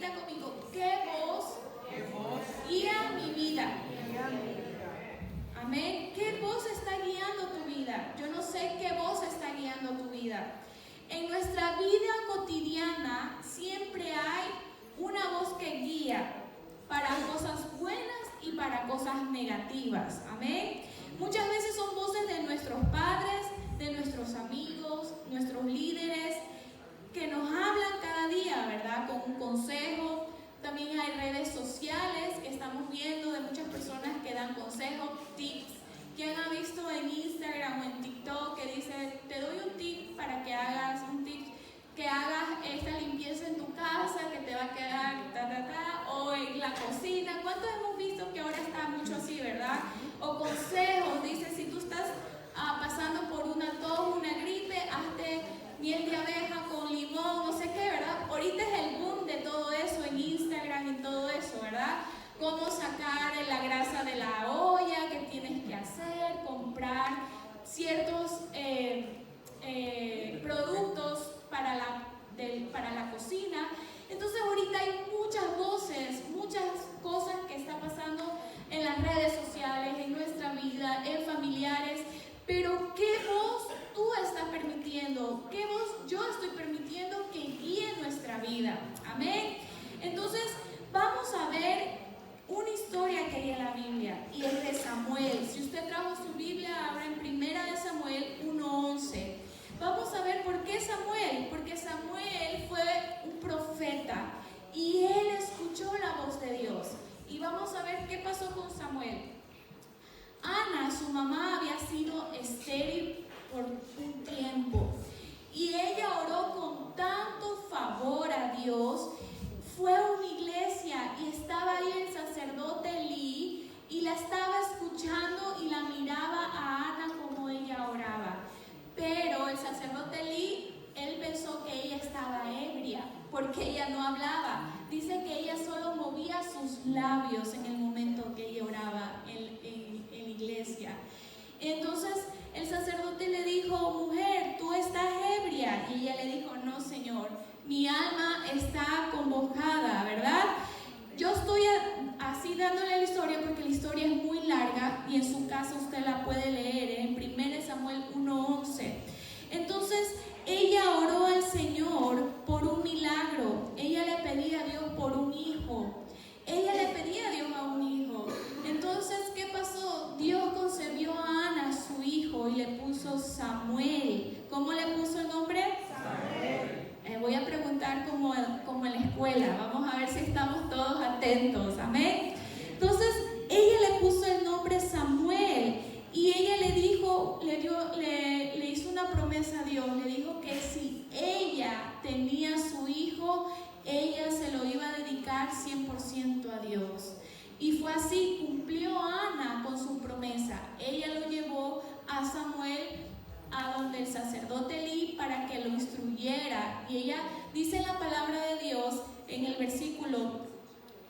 Repita conmigo, ¿qué voz guía mi vida? Amén. ¿Qué voz está guiando tu vida? Yo no sé qué voz está guiando tu vida. En nuestra vida cotidiana siempre hay una voz que guía para cosas buenas y para cosas negativas. Amén. Muchas veces son voces de nuestros padres, de nuestros amigos, nuestros líderes, que nos hablan cada día, ¿verdad? Con un consejo. También hay redes sociales que estamos viendo de muchas personas que dan consejos, tips. ¿Quién ha visto en Instagram o en TikTok que dice, te doy un tip para que hagas que hagas esta limpieza en tu casa, que te va a quedar o en la cocina? ¿Cuántos hemos visto que ahora está mucho así, verdad? O consejos, dice, si tú estás pasando por una tos, una gripe, hazte miel de abeja con limón, no sé qué, ¿verdad? Ahorita es el boom de todo eso en Instagram y todo eso, ¿verdad? Cómo sacar la grasa de la olla, qué tienes que hacer, comprar ciertos productos para la cocina. Entonces ahorita hay muchas voces, muchas cosas que están pasando en las redes sociales, en nuestra vida, en familiares. Pero ¿qué voz tú estás permitiendo? ¿Qué voz yo estoy permitiendo que guíe nuestra vida? Amén. Entonces vamos a ver una historia que hay en la Biblia y es de Samuel. Si usted trajo su Biblia, abra en 1 de Samuel 1:11. Vamos a ver por qué Samuel. Porque Samuel fue un profeta y él escuchó la voz de Dios. Y vamos a ver qué pasó con Samuel. Ana, su mamá, había sido estéril por un tiempo y ella oró con tanto favor a Dios. Fue a una iglesia y estaba ahí el sacerdote Elí y la estaba escuchando y la miraba a Ana como ella oraba. Pero el sacerdote Elí, él pensó que ella estaba ebria porque ella no hablaba. Dice que ella solo movía sus labios en el momento que ella oraba en iglesia. Entonces el sacerdote le dijo, mujer, tú estás ebria. Y ella le dijo, no, Señor, mi alma está convocada, ¿verdad? Yo estoy así dándole la historia porque la historia es muy larga y en su casa usted la puede leer en 1 Samuel 1:11. Entonces ella oró al Señor por un milagro. Ella le pedía a Dios por un hijo. Ella le pedía a Dios a un hijo. Entonces, ¿qué pasó? Dios concebió a Ana, su hijo, y le puso Samuel. ¿Cómo le puso el nombre? Samuel. Voy a preguntar como en la escuela. Vamos a ver si estamos todos atentos. Amén. Entonces, ella le puso el nombre Samuel. Y ella le dijo, le hizo una promesa a Dios. Le dijo que si ella tenía su hijo, ella se lo iba a dedicar 100% a Dios. Y fue así, cumplió Ana con su promesa. Ella lo llevó a Samuel a donde el sacerdote Elí para que lo instruyera. Y ella dice en la palabra de Dios, en el versículo,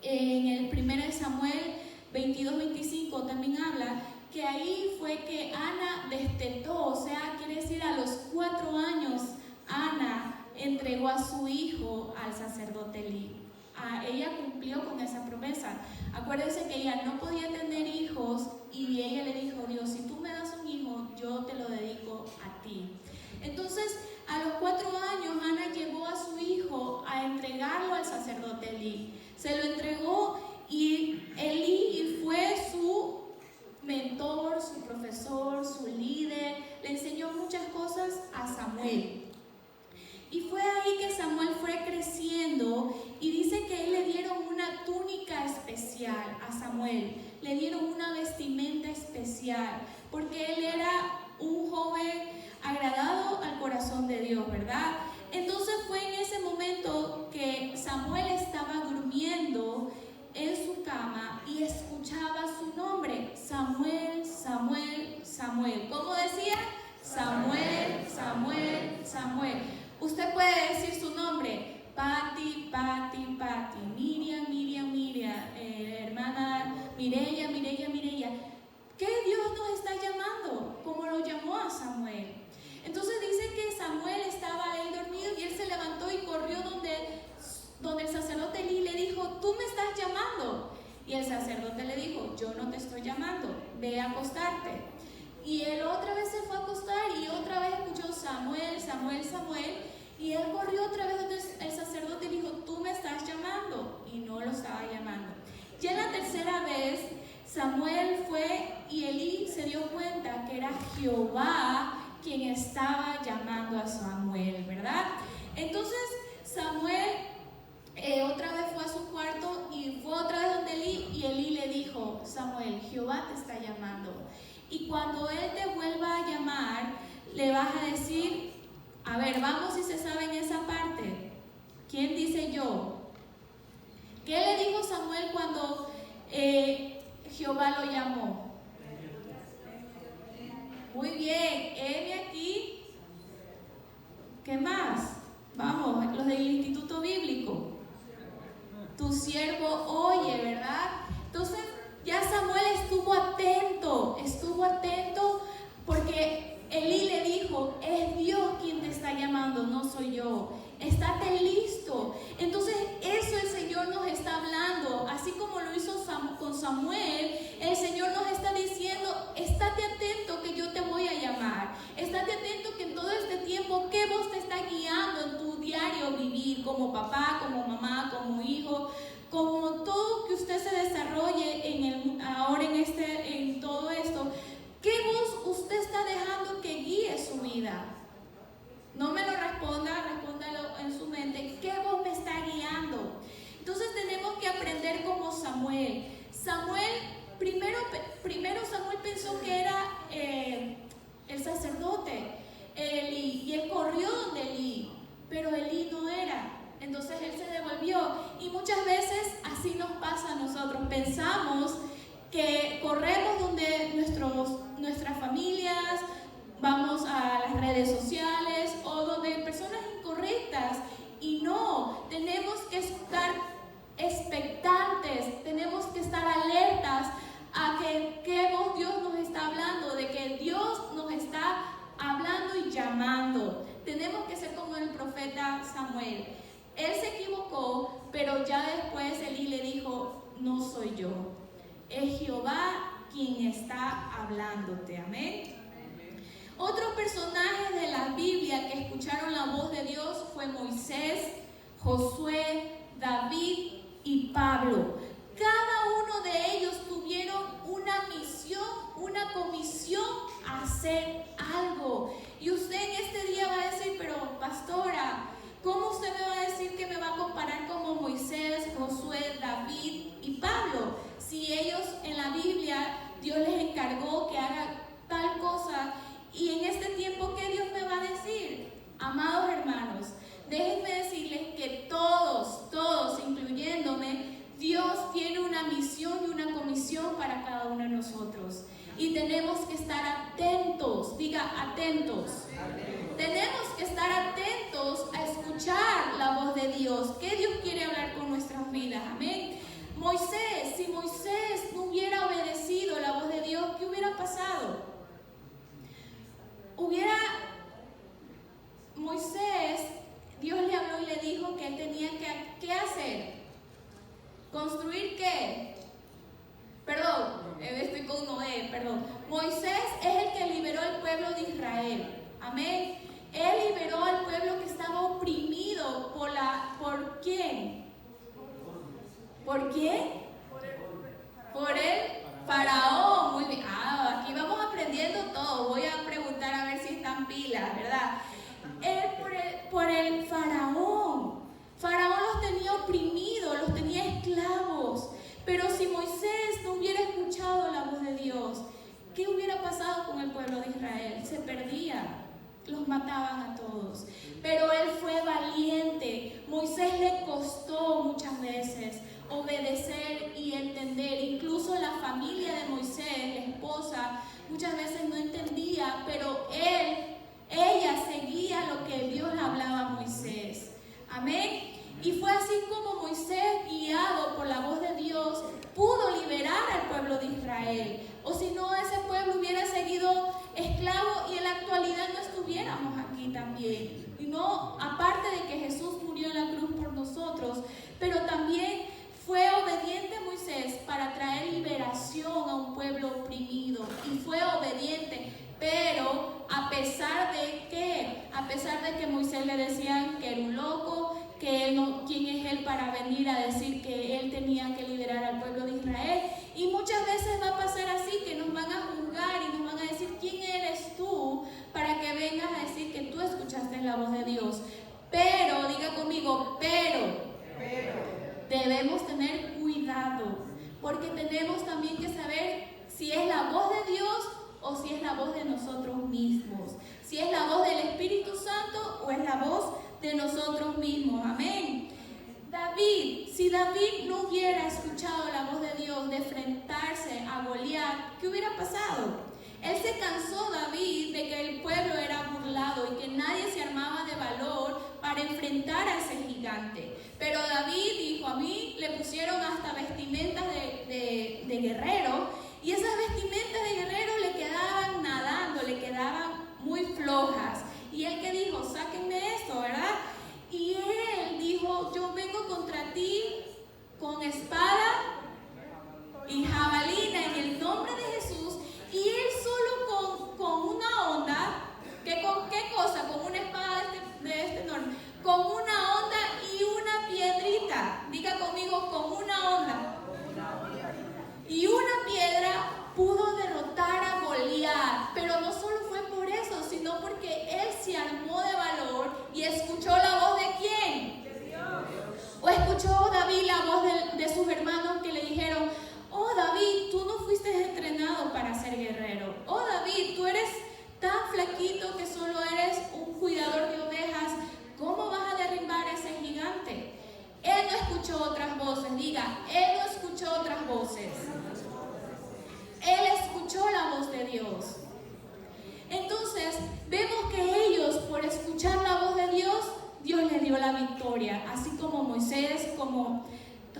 en el 1 Samuel 22-25 también habla que ahí fue que Ana destetó, o sea, quiere decir a los 4 años Ana entregó a su hijo al sacerdote Elí. Ella cumplió con esa promesa. Acuérdense que ella no podía tener hijos y ella le dijo, Dios, si tú me das un hijo, yo te lo dedico a ti. Entonces, a los 4 años, Ana llevó a su hijo a entregarlo al sacerdote Elí. Se lo entregó y Elí fue su mentor, su profesor, su líder. Le enseñó muchas cosas a Samuel. Y fue ahí que Samuel fue creciendo y dice que él le dieron una túnica especial a Samuel, le dieron una vestimenta especial, porque él era un joven agradado al corazón de Dios, ¿verdad? Entonces fue en ese momento que Samuel estaba durmiendo en su cama y escuchaba su nombre, Samuel, Samuel, Samuel. ¿Cómo decía? Samuel, Samuel, Samuel. Usted puede decir su nombre, Pati, Pati, Pati, Miriam, Miriam, Miriam, hermana Mireya, Mireya, Mireya. ¿Qué Dios nos está llamando? Como lo llamó a Samuel. Entonces dice que Samuel estaba ahí dormido y él se levantó y corrió donde el sacerdote Elí Y el sacerdote le dijo, yo no te estoy llamando, ve a acostarte. Y él otra vez se fue a acostar y otra vez escuchó Samuel, Samuel, Samuel. Y él corrió otra vez donde el sacerdote y dijo, tú me estás llamando. Y no lo estaba llamando. Ya en la tercera vez, Samuel fue y Elí se dio cuenta que era Jehová quien estaba llamando a Samuel, ¿verdad? Entonces Samuel otra vez fue a su cuarto y fue otra vez donde Elí, y Elí le dijo, Samuel, Jehová te está llamando. Y cuando él te vuelva a llamar, le vas a decir, a ver, vamos si se sabe en esa parte. ¿Quién dice yo? ¿Qué le dijo Samuel cuando Jehová lo llamó? Muy bien, heme aquí. ¿Qué más? Vamos, los del Instituto Bíblico. Tu siervo oye, ¿verdad? Entonces ya Samuel estuvo atento porque Elí le dijo, es Dios quien te está llamando, no soy yo. Estate listo. Entonces eso el Señor nos está hablando, así como lo hizo con Samuel. El Señor nos está diciendo, estate atento que yo te voy a llamar. Estate atento que en todo este tiempo, ¿qué voz te está guiando en tu diario vivir? Como papá, como mamá, como hijo, como todo que usted se desarrolle ahora en todo esto. ¿Qué voz usted está dejando que guíe su vida? No me lo responda, respóndalo en su mente. ¿Qué voz me está guiando? Entonces tenemos que aprender como Samuel. Primero Samuel pensó que era el sacerdote, Elí, y él corrió donde Elí, pero Elí no era. Entonces él se devolvió. Y muchas veces así nos pasa a nosotros. Pensamos que corremos donde nuestras familias, vamos a las redes sociales o donde personas incorrectas, y no, tenemos que estar expectantes, tenemos que estar alertas a que qué voz Dios nos está hablando, de que Dios nos está hablando y llamando. Tenemos que ser como el profeta Samuel. Él se equivocó, pero ya después Elí le dijo, no soy yo, es Jehová quien está hablándote. Amén. Otros personajes de la Biblia que escucharon la voz de Dios fue Moisés, Josué, David y Pablo. Cada uno de ellos tuvieron una misión, una comisión a hacer algo. Y usted en este día va a decir, pero pastora, ¿cómo usted me va a decir que me va a comparar como Moisés, Josué, David y Pablo? Si ellos en la Biblia, Dios les encargó que hagan tal cosa. Y en este tiempo, ¿qué Dios me va a decir? Amados hermanos, déjenme decirles que todos, incluyéndome, Dios tiene una misión y una comisión para cada uno de nosotros. Y tenemos que estar atentos, diga atentos. Tenemos que estar atentos a escuchar la voz de Dios. ¿Qué Dios quiere hablar con nuestras vidas? Amén. Si Moisés no hubiera obedecido la voz de Dios, ¿qué hubiera pasado? Moisés, Dios le habló y le dijo que él tenía ¿qué hacer? ¿Construir qué? Estoy con Noé, perdón. Moisés es el que liberó al pueblo de Israel. Amén. Él liberó al pueblo que estaba oprimido ¿por quién? ¿Por quién? Por el faraón. Muy bien. Aquí vamos aprendiendo todo. Voy a preguntar a ver si están pilas, ¿verdad? Por el faraón. Faraón los tenía oprimidos, los tenía esclavos. Pero si Moisés no hubiera escuchado la voz de Dios, ¿qué hubiera pasado con el pueblo de Israel? Se perdía, los mataban a todos. Pero él fue valiente. Moisés le costó muchas veces obedecer y entender. Incluso la familia de Moisés, la esposa, muchas veces no entendía, pero ella seguía lo que Dios le hablaba a Moisés. Amén. Y fue así como Moisés, guiado por la voz de Dios, pudo liberar al pueblo de Israel. O si no, ese pueblo hubiera seguido esclavo y en la actualidad no estuviéramos aquí también. Y no, aparte de que Jesús murió en la cruz por nosotros, pero también fue obediente Moisés para liberación a un pueblo oprimido y fue obediente. Pero a pesar de que Moisés le decían que era un loco, que él no, quién es él para venir a decir que él tenía que liberar al pueblo de Israel. Y muchas veces va a pasar así, que nos van a juzgar y nos van a decir, ¿quién eres tú para que vengas a decir que tú escuchaste la voz de Dios? Pero, diga conmigo, pero debemos tener cuidado, porque tenemos también que saber si es la voz de Dios o si es la voz de nosotros mismos, si es la voz del Espíritu Santo o es la voz de nosotros mismos. Amén. Si David no hubiera escuchado la voz de Dios de enfrentarse a Goliat, ¿qué hubiera pasado? Él se cansó, David, de que el pueblo era burlado y que nadie se armaba de valor para enfrentar a ese gigante. Pero David dijo, a mí le pusieron hasta vestimentas de guerrero, y esas vestimentas de guerrero le quedaban nadando, le quedaban muy flojas. Y él que dijo, sáquenme esto, ¿verdad? Y él dijo, yo vengo contra ti con espada y jabalina en el nombre de Jesús. Y él solo con una onda, ¿con qué cosa? Con una espada de este enorme, con una onda y una piedrita. Diga conmigo, con una onda y una piedra pudo derrotar a Goliat. Pero no solo fue por eso, sino porque él se armó de valor y escuchó la voz de ¿quién? De Dios. O escuchó David la voz de sus hermanos que le dijeron, oh David, tú no fuiste entrenado para ser guerrero. Oh David, tú eres tan flaquito que solo eres un cuidador de ovejas. ¿Cómo vas a derribar a ese gigante? Él no escuchó otras voces. Diga, él no escuchó otras voces. Él escuchó la voz de Dios. Entonces, vemos que ellos, por escuchar la voz de Dios, Dios les dio la victoria. Así como Moisés, como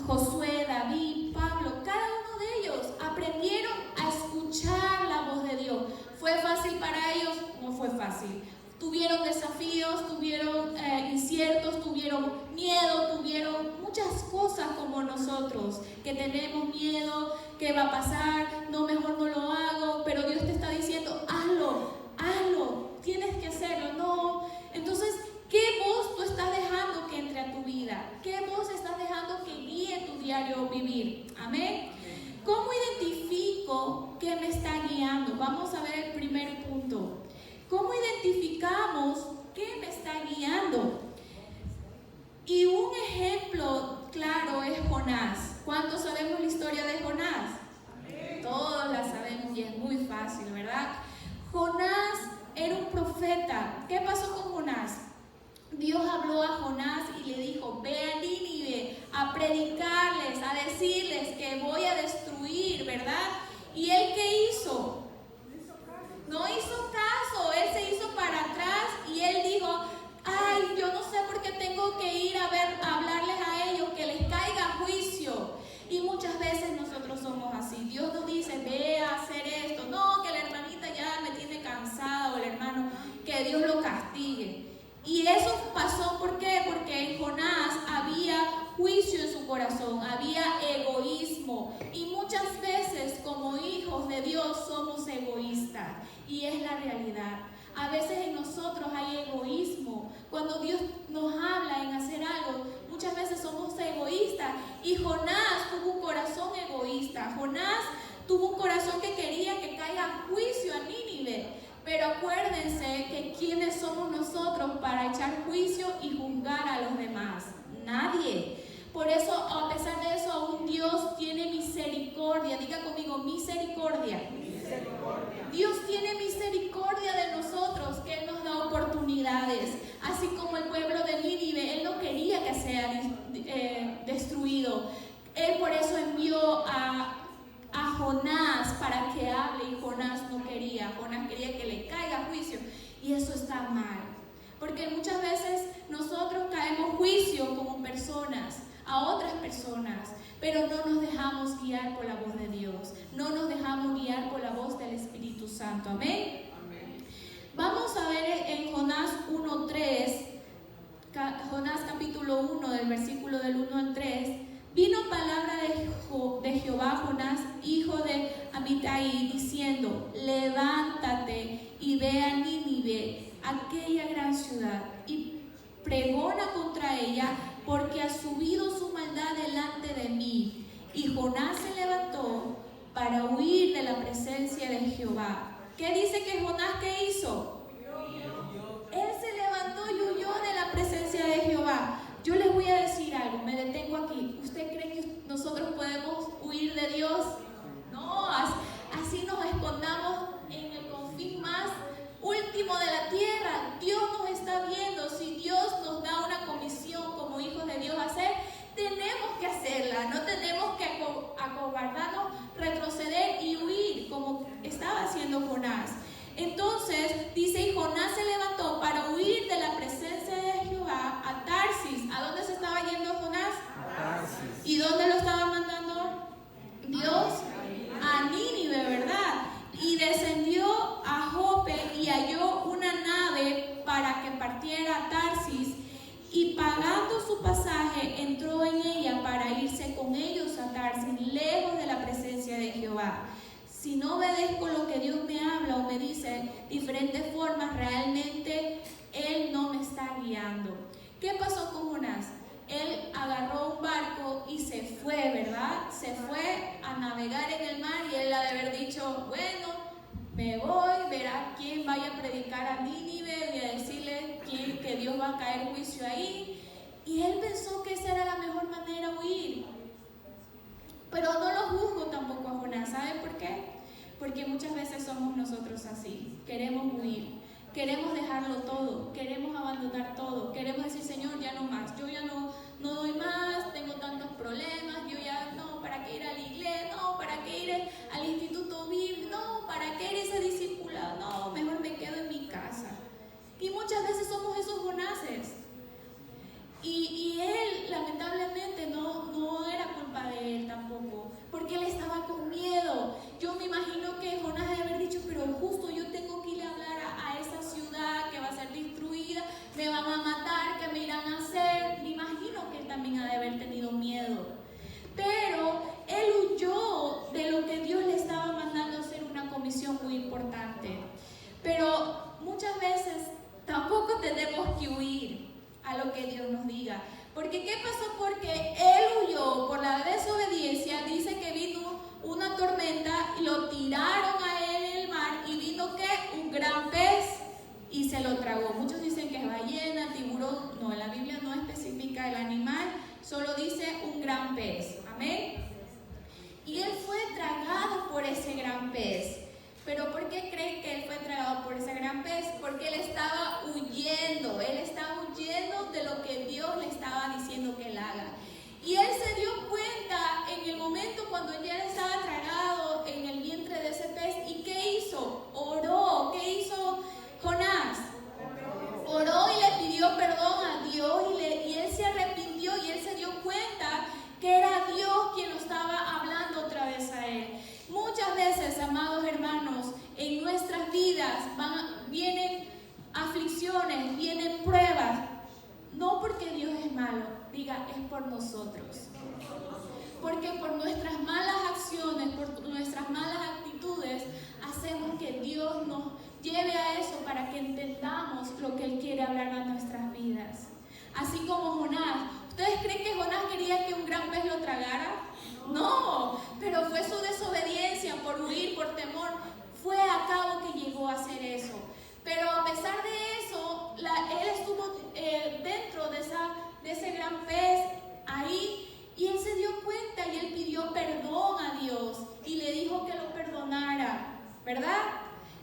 Josué, David, Pablo, cada uno de ellos aprendieron a escuchar la voz de Dios. ¿Fue fácil para ellos? No fue fácil. Tuvieron desafíos, tuvieron inciertos, tuvieron miedo, tuvieron muchas cosas como nosotros, que tenemos miedo, ¿qué va a pasar? No, mejor no lo hago, pero Dios te está diciendo, hazlo, tienes que hacerlo, no. Entonces, ¿qué voz tú estás dejando que entre a tu vida? ¿Qué voz estás dejando que guíe tu diario vivir? Amén. ¿Cómo identifico qué me está guiando? Vamos a ver el primer punto. ¿Cómo identificamos qué me está guiando? Y un ejemplo claro es Jonás. ¿Cuántos sabemos la historia de Jonás? Todos la sabemos y es muy fácil, ¿verdad? Jonás era un profeta. ¿Qué pasó con Jonás? Dios habló a Jonás y le dijo, ve a Nínive a predicarles, a decirles que voy a destruir, ¿verdad? ¿Y él qué hizo? No hizo caso, él se hizo para atrás y él dijo, ay, yo no sé por qué tengo que ir a hablarles a ellos, que les caiga juicio. Y muchas veces nosotros somos así. Dios nos dice, ve a hacer esto. No, que la hermanita ya me tiene cansada, o el hermano, que Dios lo castigue. Y eso pasó, ¿por qué? Porque en Jonás había juicio en su corazón, había egoísmo. Y muchas veces como hijos de Dios somos egoístas. Y es la realidad. A veces en nosotros hay egoísmo. Cuando Dios nos habla en hacer algo, muchas veces somos egoístas. Y Jonás tuvo un corazón egoísta. Jonás tuvo un corazón que quería que caiga juicio a Nínive. Pero acuérdense que ¿quiénes somos nosotros para echar juicio y juzgar a los demás? Nadie. Por eso, a pesar de eso, aún Dios tiene misericordia. Diga conmigo, misericordia. Dios tiene misericordia de nosotros, que Él nos da oportunidades. Así como el pueblo de Nínive, Él no quería que sea destruido. Él por eso envió a Jonás para que hable, y Jonás no quería. Jonás quería que le caiga juicio, y eso está mal, porque muchas veces nosotros caemos juicio como personas a otras personas, pero no nos dejamos guiar por la voz de Dios, no nos dejamos guiar por la voz del Espíritu Santo. Amén. Vamos a ver en Jonás 1:3, Jonás capítulo 1, del versículo del 1 al 3. Vino palabra de Jehová a Jonás, hijo de ahorita ahí diciendo: levántate y ve a Nínive, aquella gran ciudad, y pregona contra ella, porque ha subido su maldad delante de mí. Y Jonás se levantó para huir de la presencia de Jehová. ¿Qué dice que Jonás qué hizo? Él se levantó y huyó de la presencia de Jehová. Yo les voy a decir algo, me detengo aquí. ¿Usted cree que nosotros podemos huir de Dios? No, así nos escondamos en el confín más último de la tierra. Dios nos está viendo. Si Dios nos da una comisión como hijos de Dios a hacer, tenemos que hacerla. No tenemos que acobardarnos, retroceder y huir como estaba haciendo Jonás. Entonces dice: y Jonás se levantó para huir de la presencia de Jehová a Tarsis. ¿A dónde se estaba yendo Jonás? A Tarsis. ¿Y dónde lo estaba mandando Dios? A Nínive, ¿verdad? Y descendió a Jope y halló una nave para que partiera a Tarsis, y pagando su pasaje entró en ella para irse con ellos a Tarsis, lejos de la presencia de Jehová. Si no obedezco lo que Dios me habla o me dice diferentes formas, realmente Él no me está guiando. ¿Qué pasó con Jonás? Él agarró un barco y se fue, ¿verdad? Se fue a navegar en el mar, y él ha de haber dicho: bueno, me voy, verá quién vaya a predicar a Nínive, y a decirle que Dios va a caer juicio ahí. Y él pensó que esa era la mejor manera de huir. Pero no lo juzgo tampoco a Jonás. ¿Saben por qué? Porque muchas veces somos nosotros así. Queremos huir, queremos dejarlo todo, queremos abandonar todo, queremos decir: Señor, ya no más, yo ya no doy más, tengo tantos problemas, yo ya no, ¿para qué ir a la iglesia? No, ¿para qué ir al instituto bíblico? No, ¿para qué ir a ese discipulado? No, mejor me quedo en mi casa. Y muchas veces somos esos Jonases. Y él, lamentablemente, no era culpa de él tampoco, porque él estaba con miedo. Yo me imagino que Jonás debe haber dicho: pero justo yo tengo que ir a hablar a esa ciudad que va a ser destruida, me van a matar, ¿qué me irán a hacer? Me imagino que él también ha de haber tenido miedo. Pero él huyó de lo que Dios le estaba mandando a hacer, una comisión muy importante. Pero muchas veces tampoco tenemos que huir a lo que Dios nos diga. Porque ¿qué pasó? Porque él huyó por la desobediencia. Dice que vino una tormenta y lo tiraron a él en el mar, y vino ¿qué? Un gran pez y se lo tragó. Muchos dicen que es ballena, tiburón. No, en la Biblia no especifica el animal, solo dice un gran pez. Amén. Y él fue tragado por ese gran pez. ¿Pero por qué creen que él fue tragado por ese gran pez? Porque él estaba huyendo de lo que Dios le estaba diciendo que él haga. Y él se dio cuenta en el momento cuando ya estaba tragado en el vientre de ese pez. ¿Y qué hizo? Oró. ¿Qué hizo Jonás? Oró y le pidió perdón a Dios, y él se arrepintió, y él se dio cuenta que era Dios quien lo estaba hablando otra vez a él. Muchas veces, amados hermanos, en nuestras vidas vienen aflicciones, vienen pruebas, no porque Dios es malo, diga, es por nosotros. Porque por nuestras malas acciones, por nuestras malas actitudes, hacemos que Dios nos lleve a eso para que entendamos lo que Él quiere hablar a nuestras vidas. Así como Jonás. ¿Ustedes creen que Jonás quería que un gran pez lo tragara? No, pero fue su desobediencia, por huir, por temor, fue a cabo que llegó a hacer eso. Pero a pesar de eso, él estuvo dentro de ese gran pez ahí, y él se dio cuenta y él pidió perdón a Dios y le dijo que lo perdonara, ¿verdad?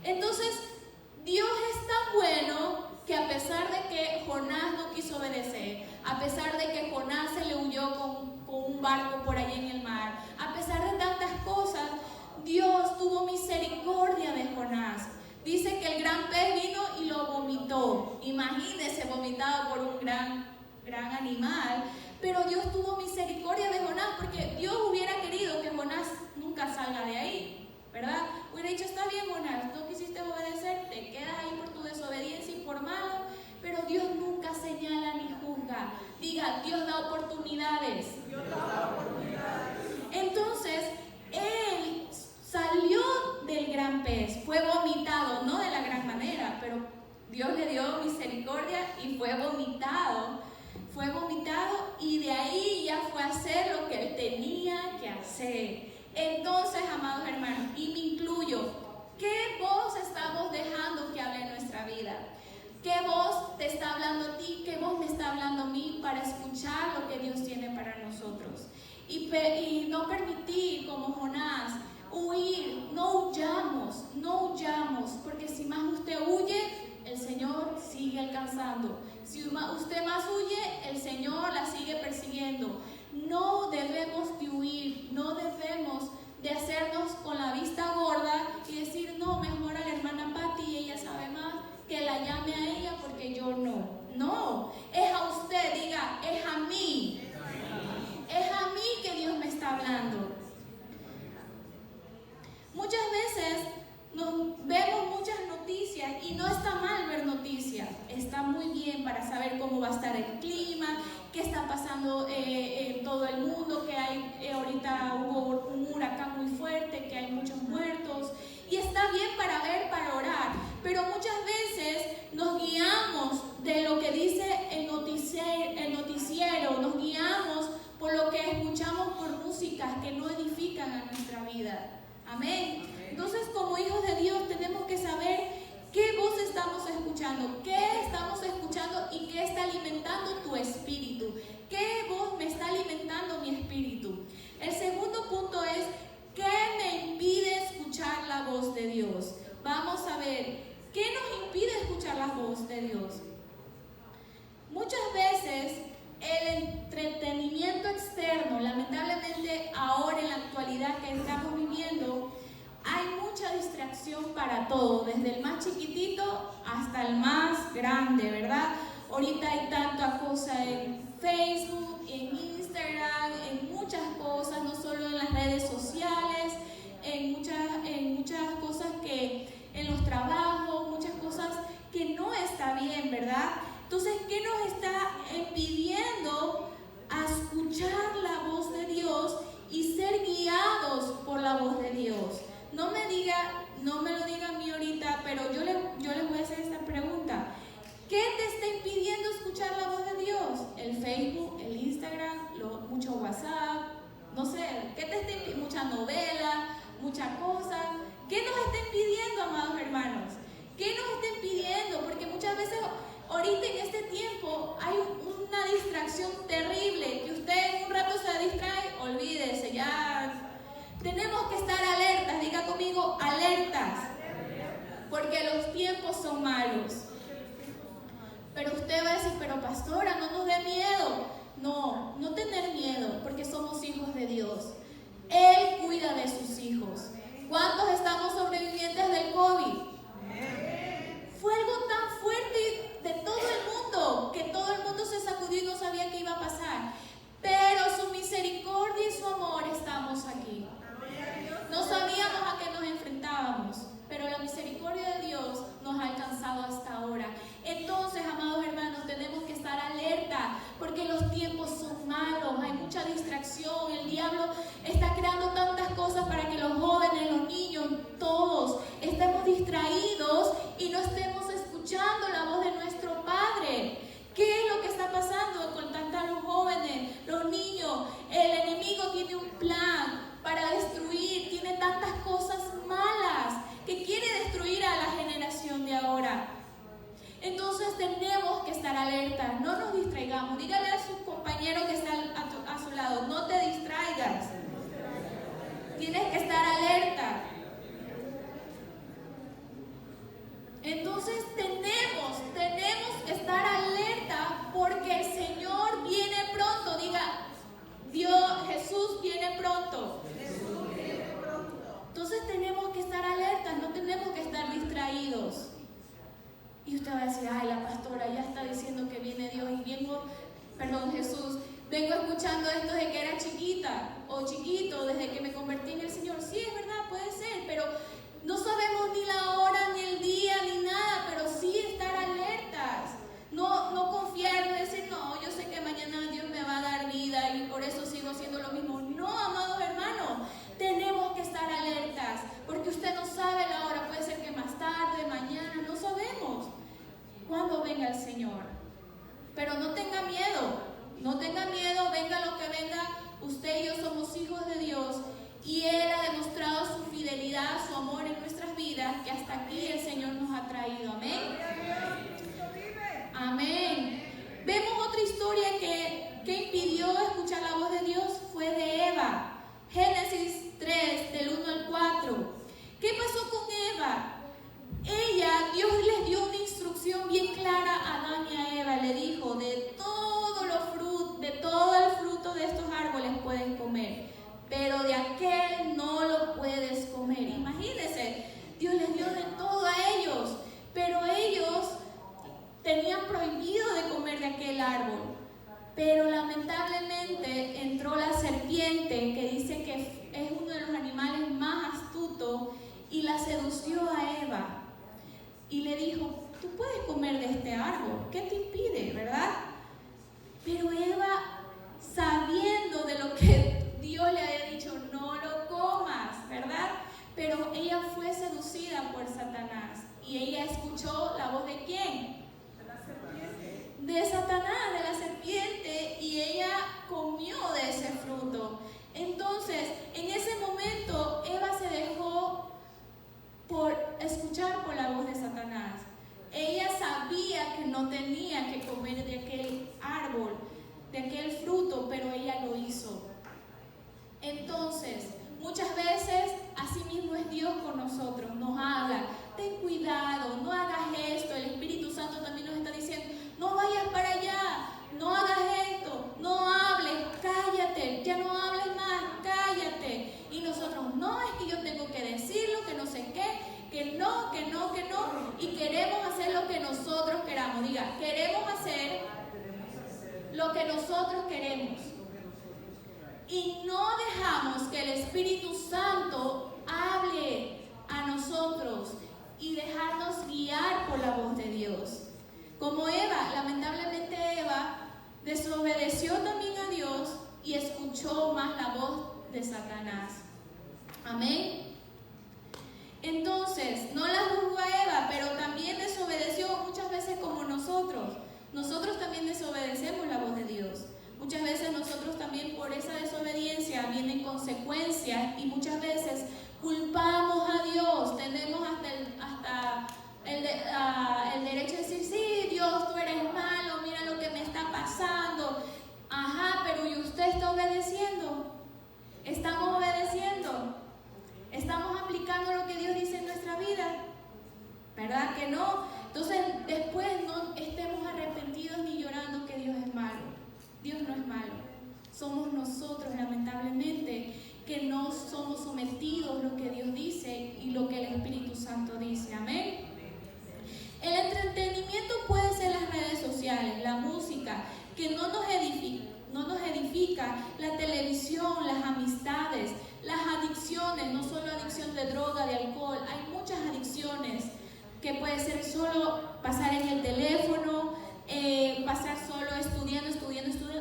Entonces, Dios es tan bueno que a pesar de que Jonás no quiso obedecer, a pesar de que Jonás se le huyó con un barco por ahí en el mar, a pesar de tantas cosas, Dios tuvo misericordia de Jonás. Dice que el gran pez vino y lo vomitó. Imagínese, vomitado por un gran animal. Pero Dios tuvo misericordia de Jonás, porque Dios hubiera querido que Jonás nunca salga de ahí, ¿verdad? Hubiera dicho: está bien, Jonás, no quisiste obedecer, te quedas ahí por tu desobediencia y por malo. Pero Dios nunca señala ni juzga. Diga, Dios da oportunidades. Dios da oportunidades. Entonces, él salió sé. Entonces, amados hermanos, y me incluyo, ¿qué voz estamos dejando que hable en nuestra vida? ¿Qué voz te está hablando a ti? ¿Qué voz me está hablando a mí para escuchar lo que Dios tiene para nosotros? Y no permitir, como Jonás, huir. No huyamos, porque si más usted huye, el Señor sigue alcanzando. Si usted más huye, el Señor la sigue persiguiendo. No debemos de huir, no debemos de hacernos con la vista gorda y decir, no, mejor a la hermana Patti, ella sabe más, que la llame a ella porque yo no. No, es a usted, diga, es a mí. Es a mí que Dios me está hablando. Muchas veces vemos muchas noticias y no está mal ver noticias. Está muy bien para saber cómo va a estar el clima, qué está pasando en todo el mundo, que hay ahorita hubo un huracán muy fuerte, que hay muchos muertos. Y está bien para ver, para orar. Pero muchas veces nos guiamos de lo que dice el noticiero, nos guiamos por lo que escuchamos por músicas que no edifican a nuestra vida. Amén. Entonces, como hijos de Dios, tenemos que saber qué voz estamos escuchando, qué estamos escuchando y qué está alimentando tu espíritu. ¿Qué voz me está alimentando mi espíritu? El segundo punto es, ¿qué me impide escuchar la voz de Dios? Vamos a ver, ¿qué nos impide escuchar la voz de Dios? Muchas veces el entretenimiento externo, lamentablemente ahora en la actualidad que estamos viviendo, hay mucha distracción para todo, desde el más chiquitito hasta el más grande, ¿verdad? Ahorita hay tanta cosa en Facebook, en Instagram, en muchas cosas, no solo en las redes sociales, en muchas cosas que en los trabajos, muchas cosas que no está bien, ¿verdad? Entonces, ¿qué nos está impidiendo a escuchar la voz de Dios y ser guiados por la voz de Dios? No me lo diga a mí ahorita, pero yo les voy a hacer esta pregunta. ¿Qué te está impidiendo escuchar la voz de Dios? El Facebook, el Instagram, mucho WhatsApp, no sé, ¿qué te está impidiendo? Mucha novela, muchas cosas. ¿Qué nos está impidiendo, amados hermanos? ¿Qué nos está impidiendo? Porque muchas veces ahorita en este tiempo hay una distracción terrible, que usted en un rato se distrae, olvídese, ya tenemos que estar alertas, diga conmigo, alertas, porque los tiempos son malos. Pero usted va a decir, pero pastora, no nos dé miedo. No tener miedo, porque somos hijos de Dios. Él cuida de sus hijos. ¿Cuántos estamos sobrevivientes del COVID? Fue algo tan fuerte de todo el mundo, que todo el mundo se sacudió y no sabía qué iba a pasar. Pero su misericordia y su amor estamos aquí. No sabíamos a qué nos enfrentábamos, pero la misericordia de Dios nos ha alcanzado hasta ahora. Entonces, amados hermanos, tenemos que estar alerta, porque los tiempos son malos, hay mucha distracción, el diablo está creando tantas cosas para que los jóvenes, los niños, todos estemos distraídos y no estemos escuchando la voz de nuestro Padre. ¿Qué es lo que está pasando con tantos jóvenes, los niños? El enemigo tiene un plan para destruir, tiene tantas cosas malas que quiere destruir a la generación de ahora. Entonces tenemos que estar alerta, no nos distraigamos. Dígale a su compañero que está a su lado, no te distraigas. Tienes que estar alerta. Entonces tenemos que estar alerta, porque el Señor viene pronto. Diga, Jesús viene pronto. Entonces tenemos que estar alertas, no tenemos que estar distraídos. Y usted va a decir, ay, la pastora ya está diciendo que viene Dios y Jesús, vengo escuchando esto desde que era chiquita o chiquito, desde que me convertí en el Señor. Sí, es verdad, puede ser, pero no sabemos ni la hora, ni el día, ni nada, pero sí estar alertas. No confiar, no decir, no, yo sé que mañana Dios me va a dar vida y por eso sigo haciendo lo mismo. No, amados hermanos, tenemos que estar alertas, porque usted no sabe la hora, puede ser que más tarde, mañana, no sabemos cuándo venga el Señor. Pero no tenga miedo, venga lo que venga, usted y yo somos hijos de Dios caído. Amén. Amén. Vemos otra historia que impidió escuchar la voz de Dios, fue de Eva. Génesis 3, del 1 al 4. ¿Qué pasó con Eva? Dios les dio una instrucción bien clara a Adán y a Eva. Le dijo, de todo el fruto de estos árboles puedes comer, pero de aquel no lo puedes comer. Imagínense, Dios les dio de todo a ellos, pero ellos tenían prohibido de comer de aquel árbol. Pero lamentablemente entró la serpiente, que dice que es uno de los animales más astutos, y la sedució a Eva. Y le dijo, tú puedes comer de este árbol, ¿qué te impide, verdad? Pero Eva, sabiendo de lo que Dios le había dicho, no lo comas, ¿verdad? Pero ella fue seducida por Satanás. Y ella escuchó la voz de ¿quién? De Satanás, de la serpiente, y ella comió de ese fruto. Entonces, en ese momento, Eva se dejó por escuchar por la voz de Satanás. Ella sabía que no tenía que comer de aquel árbol, de aquel fruto, pero ella lo hizo. Entonces, muchas veces, así mismo es Dios con nosotros, nos habla, ten cuidado, no hagas esto. El Espíritu Santo también nos está diciendo, no vayas para allá, no hagas esto, no hables, cállate, ya no hables más, cállate. Y nosotros, no, es que yo tengo que decirlo, que no sé qué, que no, y queremos hacer lo que nosotros queramos. Diga, queremos hacer lo que nosotros queremos. Y no dejamos que el Espíritu Santo hable a nosotros y dejarnos guiar por la voz de Dios. Como Eva, lamentablemente Eva desobedeció también a Dios y escuchó más la voz de Satanás. Amén. Entonces, no la juzgó a Eva, pero también desobedeció muchas veces como nosotros. Nosotros también desobedecemos la voz de Dios. Muchas veces nosotros también por esa desobediencia vienen consecuencias y muchas veces culpamos a Dios. Tenemos hasta el derecho de decir, sí, Dios, tú eres malo, mira lo que me está pasando. Ajá, pero ¿y usted está obedeciendo? ¿Estamos obedeciendo? ¿Estamos aplicando lo que Dios dice en nuestra vida? ¿Verdad que no? Entonces, después no estemos arrepentidos ni llorando que Dios es malo. Dios no es malo. Somos nosotros, lamentablemente, que no somos sometidos a lo que Dios dice y lo que el Espíritu Santo dice. Amén. El entretenimiento puede ser las redes sociales, la música, que no nos edifica, la televisión, las amistades, las adicciones, no solo adicción de droga, de alcohol, hay muchas adicciones que puede ser solo pasar en el teléfono, pasar solo estudiando,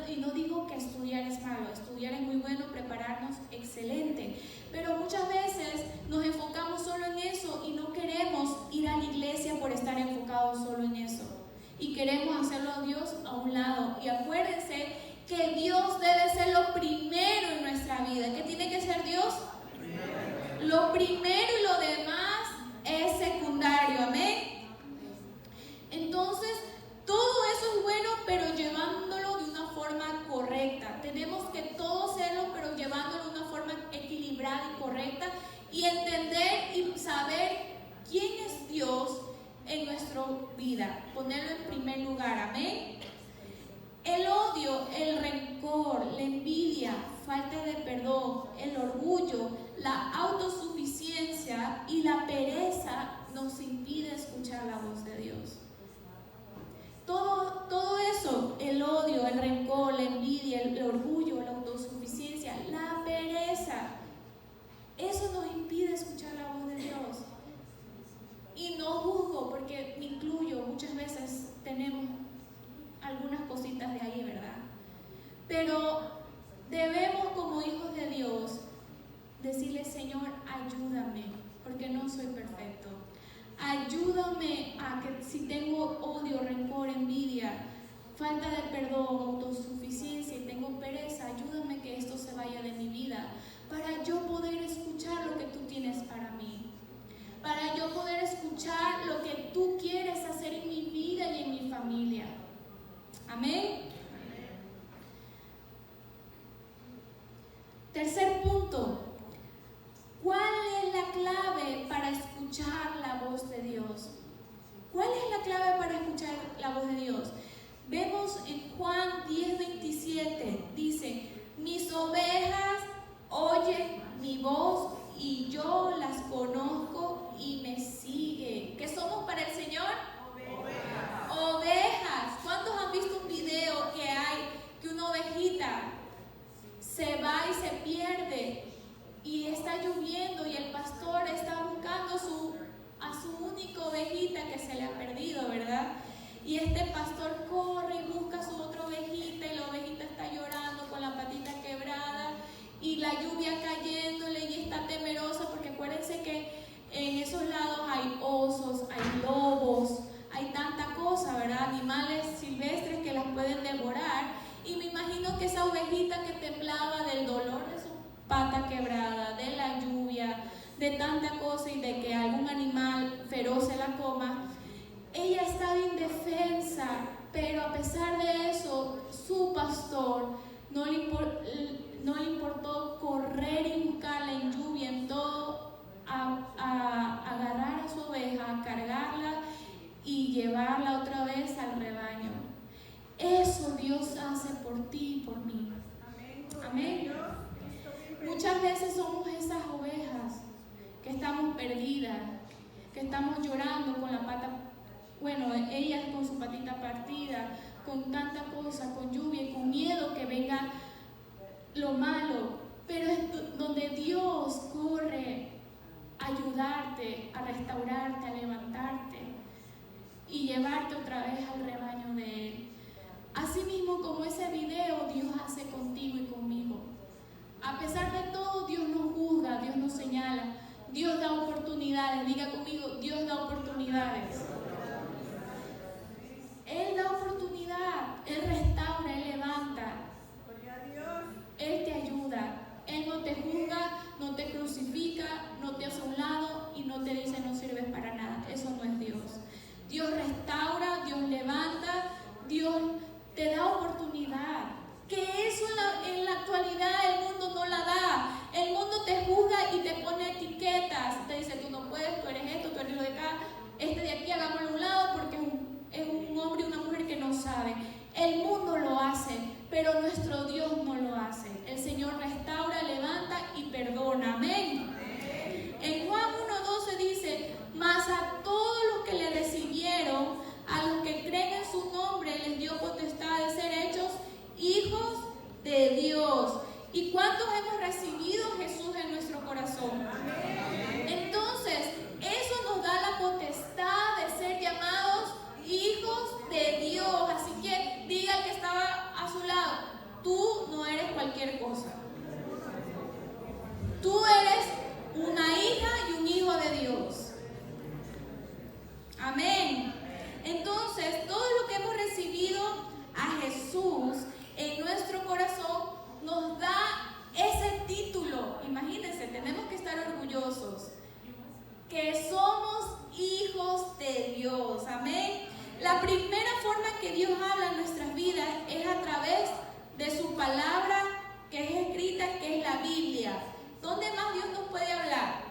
y no digo que estudiar es malo, estudiar es muy bueno, prepararnos excelente, pero muchas veces nos enfocamos solo en eso y no queremos ir a la iglesia por estar enfocados solo en eso y queremos hacerlo a Dios a un lado. Y acuérdense que Dios debe ser lo primero en nuestra vida. ¿Qué tiene que ser Dios? Lo primero y lo demás es secundario. Amén. Entonces, todo eso es bueno, pero llevándolo de una forma correcta. Tenemos que todo hacerlo, pero llevándolo de una forma equilibrada y correcta, y entender y saber quién es Dios en nuestra vida. Ponerlo en primer lugar. Amén. El odio, el rencor, la envidia, falta de perdón, el orgullo, la autosuficiencia y la pereza nos impide escuchar la voz de Dios. Todo eso, el odio, el rencor, la envidia, el orgullo, la autosuficiencia, la pereza, eso nos impide escuchar la voz de Dios. Y no juzgo, porque me incluyo, muchas veces tenemos algunas cositas de ahí, ¿verdad? Pero debemos, como hijos de Dios, decirle, Señor, ayúdame, porque no soy perfecto. Ayúdame a que si tengo odio, rencor, envidia, falta de perdón, autosuficiencia y tengo pereza, ayúdame que esto se vaya de mi vida para yo poder escuchar lo que tú tienes para mí, para yo poder escuchar escuchar lo que tú quieres hacer en mi vida y en mi familia. Amén. Tercer punto. ¿Cuál es la clave para escuchar la voz de Dios? ¿Cuál es la clave para escuchar la voz de Dios? Vemos en Juan 10:27, dice: mis ovejas oyen mi voz y yo las conozco y me siguen. ¿Qué somos para el Señor? Ovejas. Ovejas. ¿Cuántos han visto un video que hay que una ovejita se va y se pierde y está lloviendo y el pastor está buscando a su única ovejita que se le ha perdido, ¿verdad? Y este pastor corre y busca a su otra ovejita y la ovejita está llorando con la patita quebrada y la lluvia cayéndole y está temerosa porque acuérdense que en esos lados hay osos, hay lobos, hay tanta cosa, ¿verdad? Animales silvestres que las pueden devorar. Y me imagino que esa ovejita que temblaba del dolor de su pata quebrada, de la lluvia, de tanta cosa y de que algún animal feroz se la coma, ella estaba indefensa, pero a pesar de eso, su pastor no le importó correr y buscarla en lluvia, en todo, a agarrar a su oveja, a cargarla y llevarla otra vez al rebaño. Eso Dios hace por ti y por mí. Amén. Muchas veces somos esas ovejas que estamos perdidas, que estamos llorando con la pata, bueno, ellas con su patita partida, con tanta cosa, con lluvia y con miedo que venga lo malo, pero es donde Dios corre a ayudarte, a restaurarte, a levantarte y llevarte otra vez al rebaño de Él. Así mismo como ese video, Dios hace contigo y conmigo. A pesar de todo, Dios nos juzga, Dios nos señala, Dios da oportunidades. Diga conmigo, Dios da oportunidades. Él da oportunidad, Él restaura, Él levanta. Él te ayuda. Él no te juzga, no te crucifica, no te hace a un lado y no te dice no sirves para nada. Eso no es Dios. Dios restaura, Dios levanta, Dios te da oportunidad. Que eso en la actualidad el mundo no la da. El mundo te juzga y te pone etiquetas. Te dice tú no puedes, tú eres esto, tú eres lo de acá. Este de aquí hagámoslo a un lado porque es un hombre y una mujer que no sabe. El mundo lo hace, pero nuestro Dios no lo hace. El Señor restaura, levanta y perdona. Amén. En Juan 1:12 dice: mas a todos los que le recibieron, a los que creen en su nombre, les dio potestad de ser hechos hijos de Dios. ¿Y cuántos hemos recibido a Jesús en nuestro corazón? Entonces, eso nos da la potestad de ser llamados hijos de Dios. Así que diga al que estaba a su lado: tú no eres cualquier cosa. Tú eres una hija y un hijo de Dios. Amén. Entonces, todo lo que hemos recibido a Jesús en nuestro corazón nos da ese título. Imagínense, tenemos que estar orgullosos que somos hijos de Dios. Amén. La primera forma que Dios habla en nuestras vidas es a través de su palabra que es escrita, que es la Biblia. ¿Dónde más Dios nos puede hablar?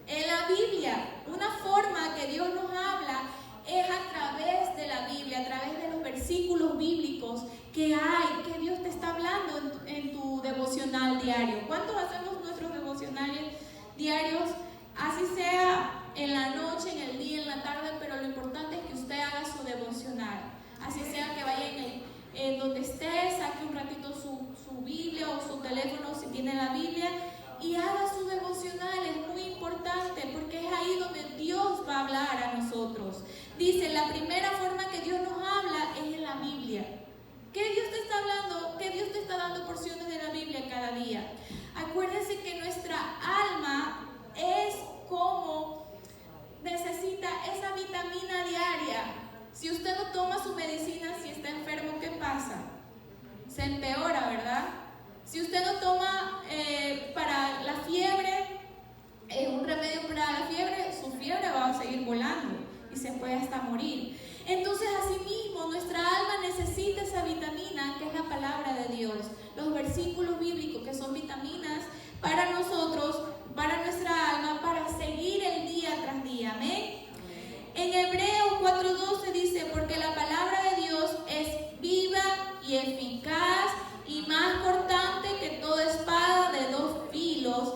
En la Biblia. Una forma que Dios nos habla es a través de la Biblia, a través de los versículos bíblicos que hay, que Dios te está hablando en tu devocional diario. ¿Cuántos hacemos nuestros devocionales diarios? Así sea en la noche, en el día, en la tarde, pero lo importante es que usted haga su devocional. Así sea que vaya en donde esté, saque un ratito su Biblia o su teléfono si tiene la Biblia y haga su devocional. Es muy importante porque es ahí donde Dios va a hablar a nosotros. Dice, la primera forma que Dios nos habla es en la Biblia. ¿Qué Dios te está hablando? ¿Qué Dios te está dando porciones de la Biblia cada día? Acuérdense que nuestra alma es como necesita esa vitamina diaria. Si usted no toma su medicina, si está enfermo, ¿qué pasa? Se empeora, ¿verdad? Si usted no toma para la fiebre, un remedio para la fiebre, su fiebre va a seguir y se puede hasta morir. Entonces, asimismo, nuestra alma necesita esa vitamina que es la palabra de Dios, los versículos bíblicos que son vitaminas para nosotros, para nuestra alma, para seguir el día tras día. Amén. En Hebreos 4:12 dice, porque la palabra de Dios es viva y eficaz y más cortante que toda espada de dos filos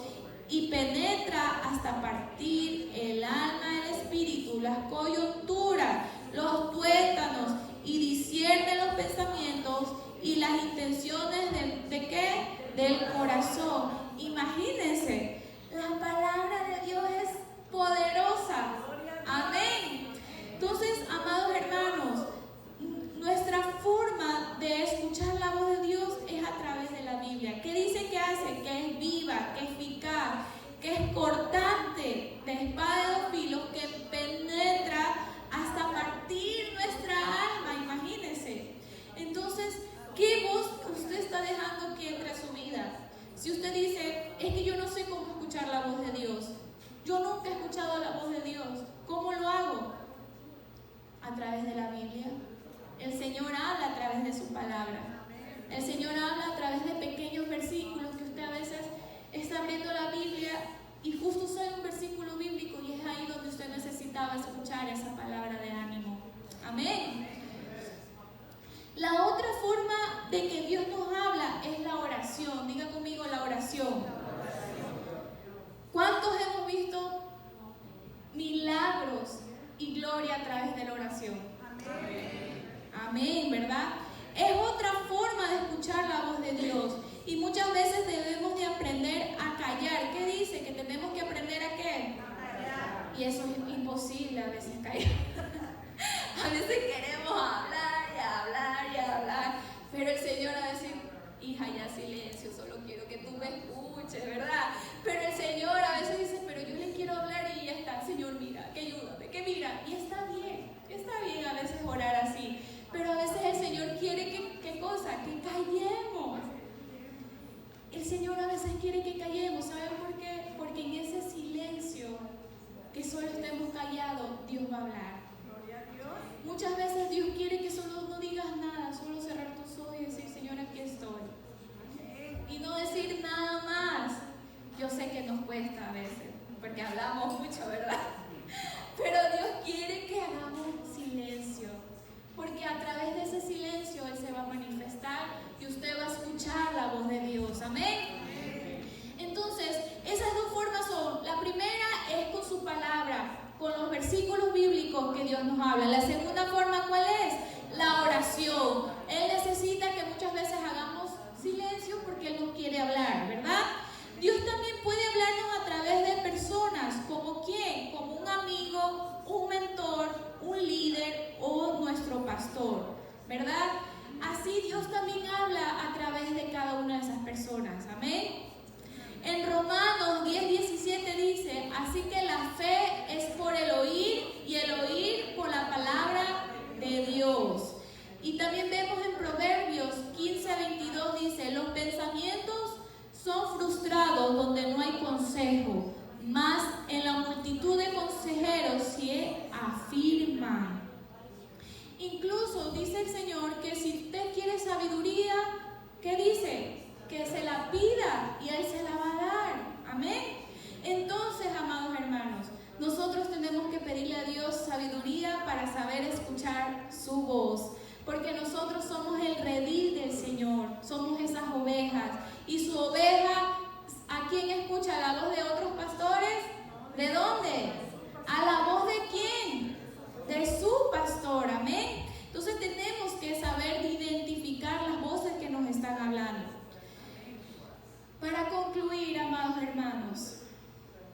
y penetra hasta partir el alma, el espíritu, las coyunturas, los tuétanos y discierne los pensamientos y las intenciones ¿de qué? Del corazón. Imagínense, la palabra de Dios es poderosa. Amén. Entonces, amados hermanos, nuestra forma de escuchar la voz de Dios es a través de la Biblia. ¿Qué dice que hace? Que es viva, que es eficaz, que es cortante, de espada de dos filos, que penetra hasta partir nuestra alma. Imagínense. Entonces, ¿qué voz usted está dejando que entre a su vida? Si usted dice, es que yo no sé cómo escuchar la voz de Dios, yo nunca he escuchado la voz de Dios, ¿cómo lo hago? A través de la Biblia. El Señor habla a través de su palabra. El Señor habla a través de pequeños versículos que usted a veces está abriendo la Biblia y justo sale un versículo bíblico y es ahí donde usted necesitaba escuchar esa palabra de ánimo. Amén. La otra forma de que Dios nos habla es la oración. Diga conmigo la oración. ¿Cuántos hemos visto milagros y gloria a través de la oración? Amén, ¿verdad? Es otra forma de escuchar la voz de Dios. Y muchas veces debemos de aprender a callar. ¿Qué dice? Que tenemos que aprender a qué. A callar. Y eso es imposible a veces callar. A veces queremos hablar y hablar y hablar. Pero el Señor a veces, hija, ya silencio, solo quiero que tú me escuches, ¿verdad? Pero el Señor a veces dice, pero yo le quiero hablar y ya está. Señor, mira, que ayúdame, que mira. Y está bien a veces orar así. Pero a veces el Señor quiere que, ¿qué cosa? Que callemos. El Señor a veces quiere que callemos. ¿Saben por qué? Porque en ese silencio que solo estemos callados, Dios va a hablar. Muchas veces Dios quiere que solo no digas nada, solo cerrar tus ojos y decir, Señor, aquí estoy. Y no decir nada más. Yo sé que nos cuesta a veces, porque hablamos mucho, ¿verdad? Pero Dios quiere que hagamos silencio, porque a través de ese silencio Él se va a manifestar y usted va a escuchar la voz de Dios. Amén. Entonces, esas dos formas son, la primera es con su palabra, con los versículos bíblicos que Dios nos habla. La segunda forma, ¿cuál es? La oración. Él necesita que muchas veces hagamos silencio porque Él nos quiere hablar, ¿verdad? Dios también puede hablarnos a través de personas, ¿como quién? Como un amigo, un mentor, un líder o nuestro pastor, ¿verdad? Así Dios también habla a través de cada una de esas personas, ¿amén? En Romanos 10:17 dice, así que la fe es por el oír y el oír por la palabra de Dios. Y también vemos en Proverbios 15:22 dice, los pensamientos son frustrados donde no hay consejo, mas en la multitud de consejeros se afirman. Incluso dice el Señor que si usted quiere sabiduría, ¿qué dice? Que se la pida y Él se la va a dar. Amén. Entonces, amados hermanos, nosotros tenemos que pedirle a Dios sabiduría para saber escuchar su voz. Porque nosotros somos el redil del Señor, somos esas ovejas. Y su oveja, ¿a quién escucha? ¿La voz de otros pastores? ¿De dónde? ¿A la voz de quién? De su pastor, amén. Entonces tenemos que saber identificar las voces que nos están hablando. Para concluir, amados hermanos,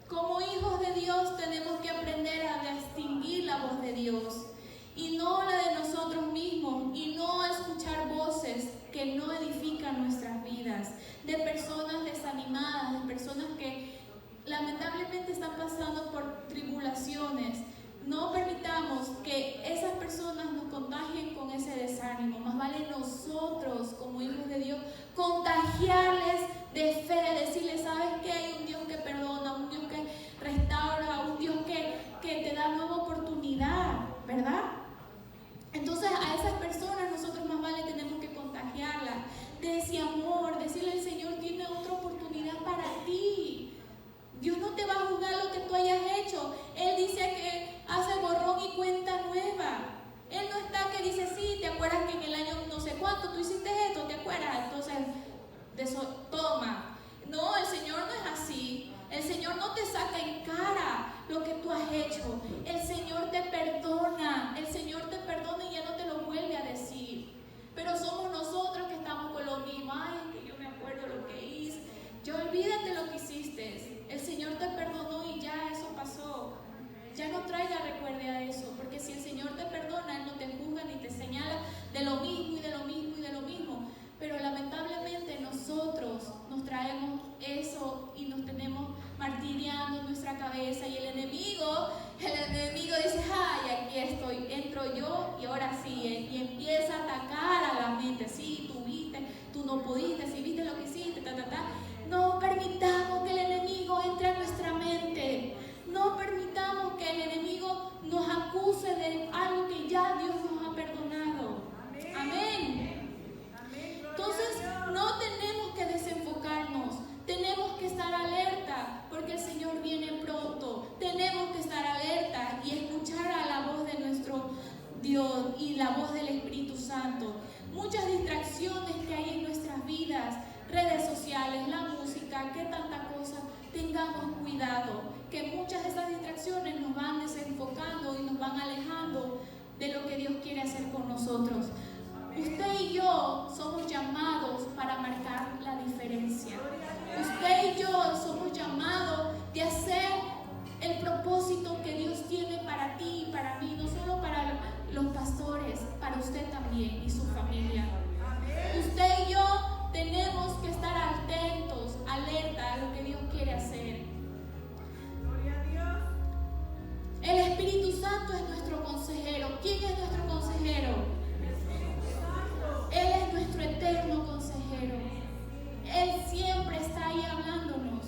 como hijos de Dios tenemos que aprender a distinguir la voz de Dios y no la de nosotros mismos, y no escuchar voces que no edifican nuestras vidas, de personas desanimadas, de personas que lamentablemente están pasando por tribulaciones. No permitamos que esas personas nos contagien con ese desánimo. Más vale nosotros, como hijos de Dios, contagiarles de fe, decirles, ¿sabes qué? Hay un Dios que perdona, un Dios que restaura, un Dios que te da nueva oportunidad. olvídate lo que hiciste. El Señor te perdonó y ya eso pasó. Ya no traiga recuerde a eso, porque si el Señor te perdona, Él no te juzga ni te señala de lo mismo y de lo mismo y de lo mismo. Pero lamentablemente nosotros nos traemos eso y nos tenemos martiriando en nuestra cabeza, y el enemigo dice, ay, aquí estoy, entro yo y ahora sí, y empieza a atacar a la mente. Sí, tú viste, tú no pudiste, si viste lo que hiciste, No permitamos que el enemigo entre a nuestra mente. No permitamos que el enemigo nos acuse de algo que ya Dios nos ha perdonado. Amén. Entonces, no tenemos que desenfocarnos, tenemos que estar alerta, porque el Señor viene pronto. Tenemos que estar alerta y escuchar a la voz de nuestro Dios y la voz del Espíritu Santo. Muchas distracciones que hay en nuestras vidas, redes sociales, la música, que tanta cosa, tengamos cuidado, que muchas de esas distracciones nos van desenfocando y nos van alejando de lo que Dios quiere hacer con nosotros. Usted y yo somos llamados para marcar la diferencia. Usted y yo somos llamados de hacer el propósito que Dios tiene para ti y para mí, no solo para los pastores, para usted también y su familia. Usted y yo tenemos que estar atentos, alerta a lo que Dios quiere hacer. El Espíritu Santo es nuestro consejero. ¿Quién es nuestro consejero? Él es nuestro eterno consejero. Él siempre está ahí hablándonos.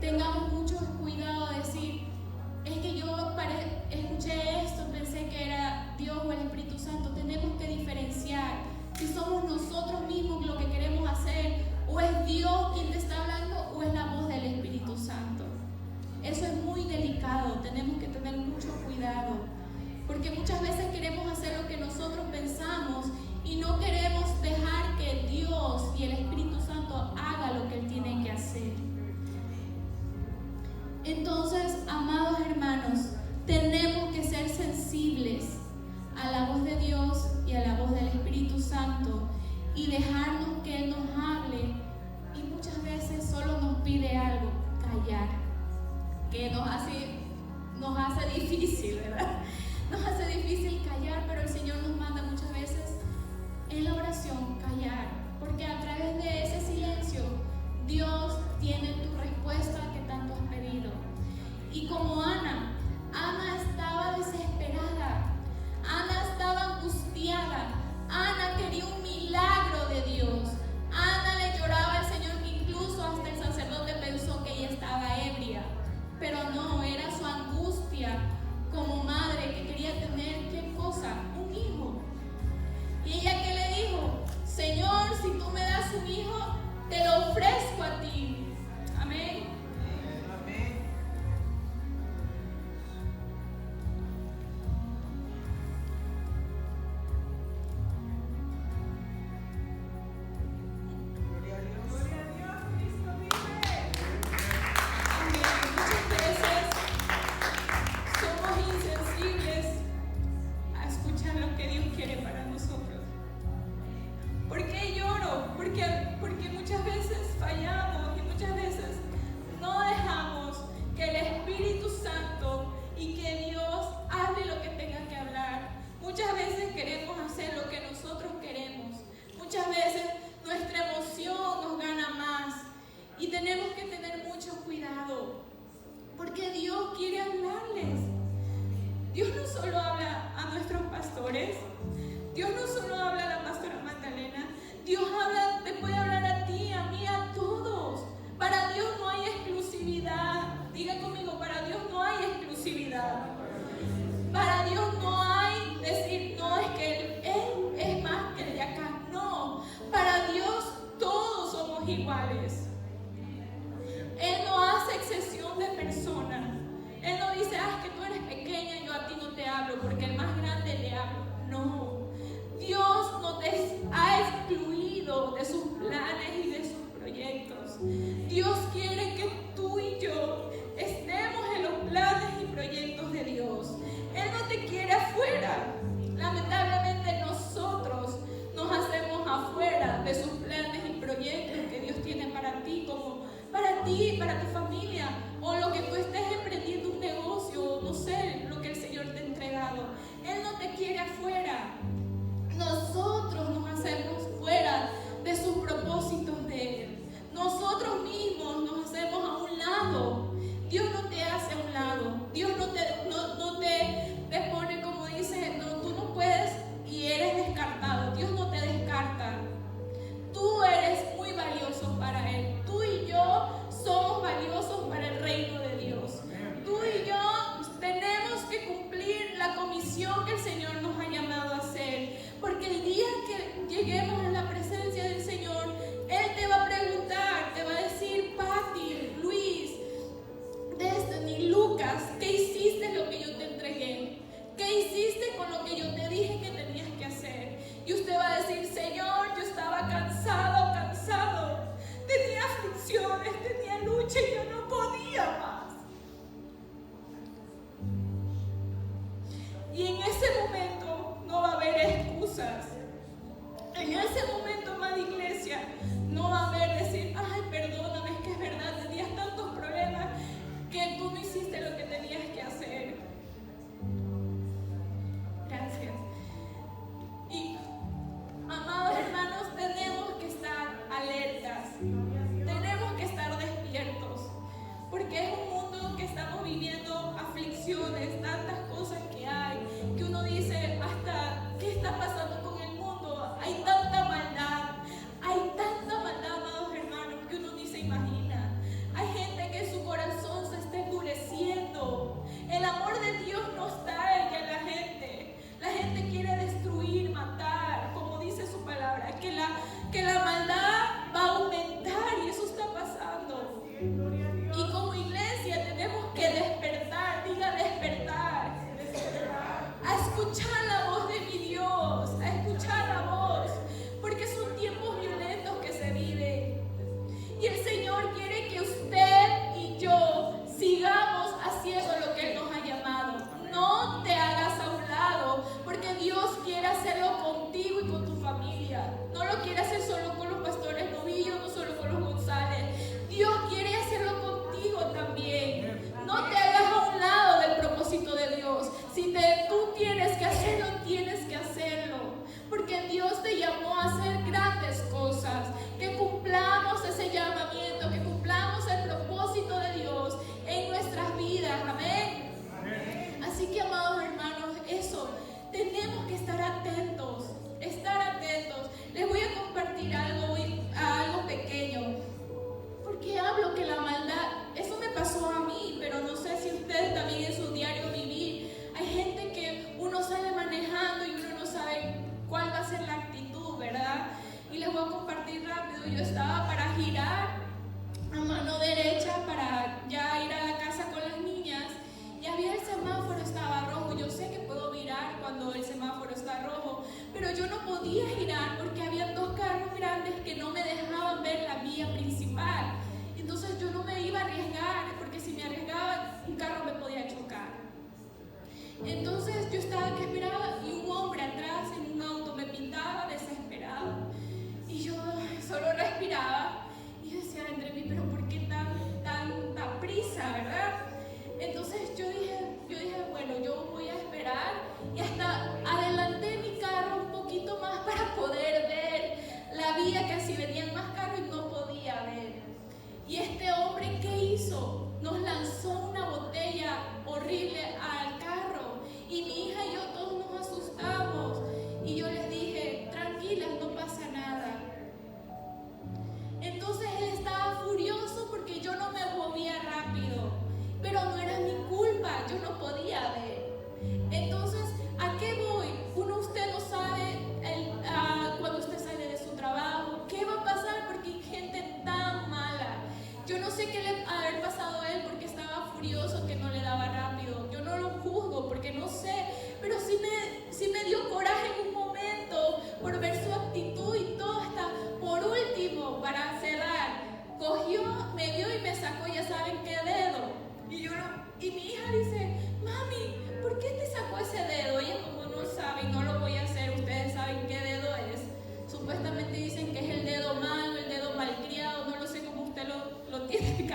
Tengamos mucho cuidado de decir, es que yo escuché esto, pensé que era Dios o el Espíritu Santo. Tenemos que diferenciar si somos nosotros mismos lo que queremos hacer, o es Dios quien te está hablando, o es la voz del Espíritu Santo. Eso es muy delicado, tenemos que tener mucho cuidado, porque muchas veces queremos hacer lo que nosotros pensamos y no queremos dejar que Dios y el Espíritu Santo haga lo que Él tiene que hacer. Entonces, amados hermanos, tenemos que ser sensibles a la voz de Dios y a la voz del Espíritu Santo y dejarnos que Él nos hable, y muchas veces solo nos pide algo, callar, que nos hace difícil, ¿verdad? Nos hace difícil callar, pero el Señor nos manda muchas veces en la oración callar, porque a través de ese silencio Dios tiene tu respuesta que tanto has pedido. Y como Ana estaba desesperada, Ana estaba angustiada, Ana quería un milagro de Dios. Ana le lloraba al Señor, que incluso hasta el sacerdote pensó que ella estaba ebria, pero no, era su angustia como madre que quería tener, ¿qué cosa? Un hijo. Y ella, ¿qué le dijo? Señor, si tú me das un hijo, te lo ofrezco a ti. Amén. Amén. Gloria a Dios. Gloria a Dios, Cristo vive. Muchas veces somos insensibles a escuchar lo que Dios quiere para nosotros. ¿Por qué lloro? Porque muchas veces fallamos y muchas veces no dejamos que el Espíritu Santo y que Dios hable lo que tenga que hablar. Muchas veces queremos hacer lo que nosotros queremos. Muchas veces nuestra emoción nos gana más y tenemos que tener mucho cuidado, porque Dios quiere hablarles. Dios no solo habla a nuestros pastores, Dios no solo habla a la pastora Magdalena, Dios te puede hablar a ti, a mí, a todos. Para Dios no hay exclusividad. Diga conmigo, para Dios no hay exclusividad. Para Dios no hay decir, no, es que Él es más que el de acá. No, para Dios todos somos iguales. Él no hace excepción de personas. Él no dice, es que tú eres pequeña, yo a ti no te hablo, porque el más grande le hablo. No. Dios no te ha excluido de sus planes y de sus proyectos. Dios quiere que tú y yo estemos en los planes y proyectos de Dios. Él no te quiere afuera. Lamentablemente nosotros nos hacemos afuera de sus planes y proyectos que Dios tiene para ti como para ti, para tu familia, o lo que tú estés emprendiendo un negocio, no sé, lo que el Señor te ha entregado. Él no te quiere afuera. Nosotros nos hacemos fuera de sus propósitos de Él. Nosotros mismos nos hacemos a un lado. Dios no te hace a un lado. Dios no te pone como dice, no, tú no puedes y eres descartado. Dios no te descarta. Tú eres muy valioso para Él. Tú y yo somos valiosos para el reino de Dios. Tú y yo tenemos que cumplir la comisión que el Señor nos ha llamado a hacer. Porque el día que lleguemos a la presencia del Señor, Él te va a preguntar, te va a decir, Patti, Luis, Destiny, Lucas, ¿qué hiciste lo que yo te entregué? ¿Qué hiciste con lo que yo te dije que tenías que hacer? Y usted va a decir, Señor, yo estaba cansado, tenía aflicciones, tenía lucha y yo no podía más. Y en ese momento no va a haber excusas. En ese momento, amada iglesia, no va a haber decir, ay, perdóname, es que es verdad, tenías tantos problemas que tú no hiciste lo que tenías que hacer. Gracias. Y, amados hermanos, tenemos que estar alertas, tenemos que estar despiertos, porque es un mundo que estamos viviendo aflicciones, tantas cosas que hay, que uno dice, hasta, ¿qué está pasando con el mundo? Hay tanta maldad, amados hermanos, que uno ni se imagina. Hay gente que su corazón se está endureciendo. El amor de Dios no está en la gente. La gente quiere destruir, matar, como dice su palabra, que la maldad va a aumentar y eso está pasando. Y como iglesia tenemos que despertar, diga despertar, a escuchar la voz de mi Dios, a escuchar la voz, porque son tiempos violentos que se viven. Y el Señor quiere que usted y yo sigamos haciendo lo que Él nos ha llamado. No te hagas a un lado, porque Dios quiere hacerlo contigo y con tu familia. No lo quiere hacer solo con los pastores Novillo, no solo con los González. Dios quiere hacerlo contigo también. No te hagas a un lado del propósito de Dios. Si tú tienes que hacerlo, tienes que hacerlo. Porque Dios te llamó a hacer grandes cosas. Que cumplamos ese llamamiento, que cumplamos el propósito de Dios en nuestras vidas. Amén. Así que, amados hermanos, eso, tenemos que estar atentos, Les voy a compartir algo pequeño. Porque hablo que la maldad, eso me pasó a mí, pero no sé si ustedes también en su diario vivir. Hay gente que uno sale manejando y uno no sabe cuál va a ser la actitud, ¿verdad? Y les voy a compartir rápido. Yo estaba para girar a mano derecha para ya ir a la casa con las niñas y había el semáforo, estaba rojo. Yo sé que puedo virar cuando el semáforo está rojo, pero yo no podía girar porque había dos carros grandes que no me dejaban ver la vía principal. Entonces yo no me iba a arriesgar, porque si me arriesgaba, un carro me podía chocar. Entonces yo estaba que esperaba y un hombre atrás en un auto me pintaba desesperado. Y yo solo respiraba y decía entre mí, pero ¿por qué tanta prisa, verdad? Entonces yo dije, bueno, yo voy a esperar y hasta adelanté mi carro un poquito más para poder ver la vía, que así venían más carros y no podía ver. Y este hombre, ¿qué hizo? Nos lanzó una botella horrible al carro. Y mi hija y yo todos nos asustamos. Y yo les dije, tranquilas, no pasa nada. Entonces él estaba furioso porque yo no me movía rápido. Pero no era mi culpa, yo no podía ver. Entonces, ¿a qué voy? Usted no sabe cuando usted sale de su trabajo, ¿qué va a pasar? Porque hay gente tan mala. Yo no sé qué le haber pasado a él porque estaba furioso que no le daba rápido. Yo no lo juzgo porque no sé, pero sí me dio coraje en un momento por ver su actitud y todo. Hasta por último, para cerrar, cogió, me vio y me sacó, ya saben qué dedo. Y mi hija dice, mami, ¿por qué te sacó ese dedo? Ella como no sabe y no lo voy a hacer, ustedes saben qué dedo es. Supuestamente dicen que es el dedo malo, el dedo malcriado, no lo sé cómo usted lo tiene que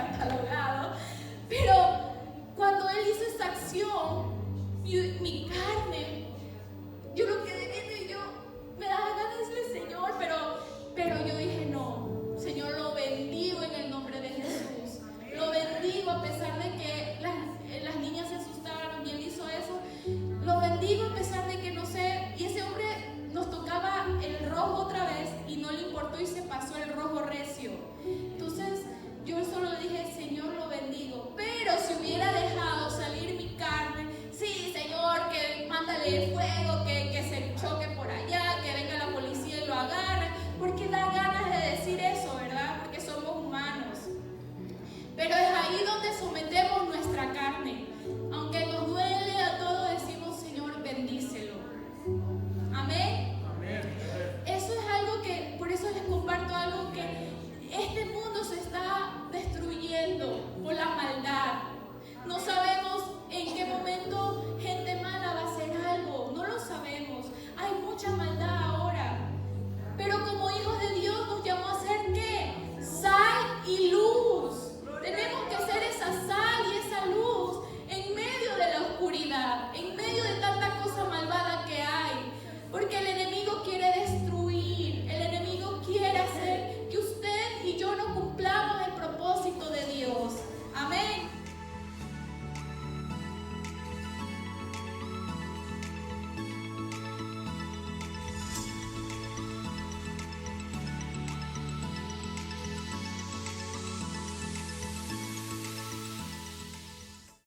pero es